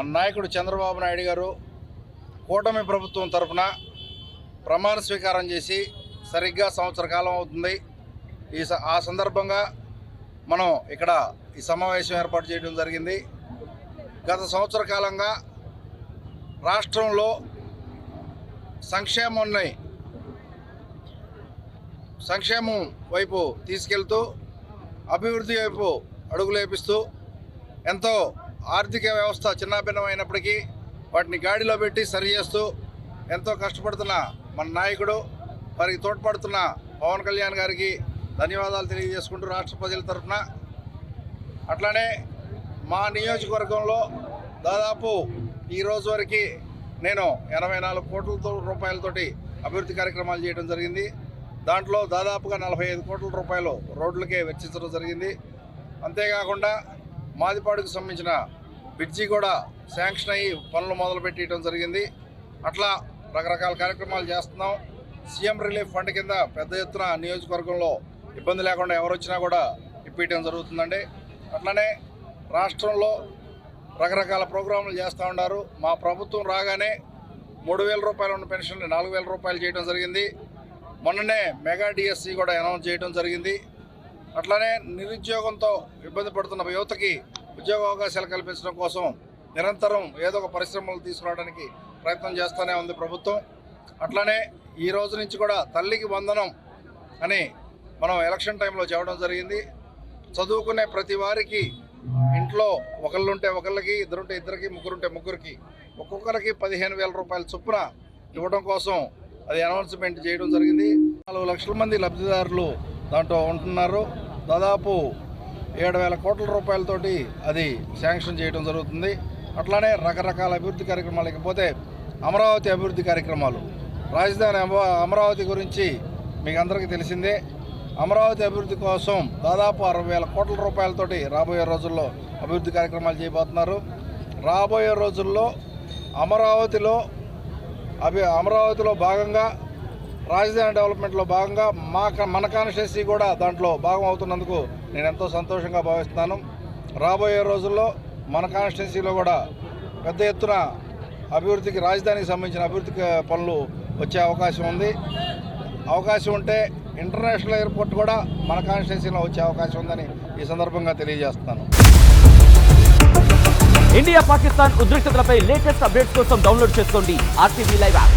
మన నాయకుడు చంద్రబాబు నాయుడు గారు కూటమి ప్రభుత్వం తరఫున ప్రమాణ స్వీకారం చేసి సరిగ్గా సంవత్సర కాలం అవుతుంది. ఆ సందర్భంగా మనం ఇక్కడ ఈ సమావేశం ఏర్పాటు చేయడం జరిగింది. గత సంవత్సర కాలంగా రాష్ట్రంలో సంక్షేమం వైపు తీసుకెళ్తూ అభివృద్ధి వైపు అడుగులేపిస్తూ ఎంతో ఆర్థిక వ్యవస్థ చిన్నాభిన్నమైనప్పటికీ వాటిని గాడిలో పెట్టి సరిచేస్తూ ఎంతో కష్టపడుతున్న మన నాయకుడు వారికి తోడ్పడుతున్న పవన్ కళ్యాణ్ గారికి ధన్యవాదాలు తెలియజేసుకుంటూ రాష్ట్ర ప్రజల తరఫున, అట్లానే మా నియోజకవర్గంలో దాదాపు ఈ రోజు వరకు నేను 84 కోట్ల రూపాయలతోటి అభివృద్ధి కార్యక్రమాలు చేయడం జరిగింది. దాంట్లో దాదాపుగా 45 కోట్ల రూపాయలు రోడ్లకే వెచ్చించడం జరిగింది. అంతేకాకుండా మాదిపాడుకు సంబంధించిన బ్రిడ్జి కూడా శాంక్షన్ అయ్యి పనులు మొదలుపెట్టడం జరిగింది. అట్లా రకరకాల కార్యక్రమాలు చేస్తున్నాం. సీఎం రిలీఫ్ ఫండ్ కింద పెద్ద ఎత్తున నియోజకవర్గంలో ఇబ్బంది లేకుండా ఎవరు వచ్చినా కూడా ఇప్పించడం జరుగుతుందండి. అట్లనే రాష్ట్రంలో రకరకాల ప్రోగ్రాములు చేస్తూ ఉన్నారు. మా ప్రభుత్వం రాగానే 3,000 రూపాయలు ఉన్న పెన్షన్ని 4,000 రూపాయలు చేయడం జరిగింది. మొన్ననే మెగా డిఎస్సి కూడా అనౌన్స్ చేయడం జరిగింది. అట్లనే నిరుద్యోగంతో ఇబ్బంది పడుతున్న యువతకి ఉద్యోగ అవకాశాలు కల్పించడం కోసం నిరంతరం ఏదో ఒక పరిశ్రమలు తీసుకురావడానికి ప్రయత్నం చేస్తూనే ఉంది ప్రభుత్వం. అట్లనే ఈ రోజు నుంచి కూడా తల్లికి వందనం అని మనం ఎలక్షన్ టైంలో చెప్పడం జరిగింది. చదువుకునే ప్రతి వారికి ఇంట్లో ఒకళ్ళుంటే ఒకళ్ళకి, ఇద్దరుంటే ఇద్దరికి, ముగ్గురుంటే ముగ్గురికి ఒక్కొక్కరికి 15,000 రూపాయల చొప్పున ఇవ్వడం కోసం అది అనౌన్స్మెంట్ చేయడం జరిగింది. 4 లక్షల మంది లబ్ధిదారులు దాంట్లో ఉంటున్నారు. దాదాపు 7,000 కోట్ల రూపాయలతోటి అది శాంక్షన్ చేయడం జరుగుతుంది. అట్లానే రకరకాల అభివృద్ధి కార్యక్రమాలు, లేకపోతే అమరావతి అభివృద్ధి కార్యక్రమాలు, రాజధాని అమరావతి గురించి మీకు అందరికీ తెలిసిందే. అమరావతి అభివృద్ధి కోసం దాదాపు 60,000 కోట్ల రూపాయలతోటి రాబోయే రోజుల్లో అభివృద్ధి కార్యక్రమాలు చేయబోతున్నారు. రాబోయే రోజుల్లో అమరావతిలో భాగంగా రాజధాని డెవలప్మెంట్లో భాగంగా మన కాన్స్టిట్యున్సీ కూడా దాంట్లో భాగం అవుతున్నందుకు నేను ఎంతో సంతోషంగా భావిస్తున్నాను. రాబోయే రోజుల్లో మన కాన్స్టిట్యున్సీలో కూడా పెద్ద ఎత్తున అభివృద్ధికి, రాజధానికి సంబంధించిన అభివృద్ధి పనులు వచ్చే అవకాశం ఉంది. అవకాశం ఉంటే ఇంటర్నేషనల్ ఎయిర్పోర్ట్ కూడా మన కాన్స్టిట్యున్సీలో వచ్చే అవకాశం ఉందని ఈ సందర్భంగా తెలియజేస్తున్నాను. ఇండియా పాకిస్తాన్ ఉద్రిక్తతలపై లేటెస్ట్ అప్డేట్స్ కోసం డౌన్లోడ్ చేసుకోండి RTV లైవ్ యాప్.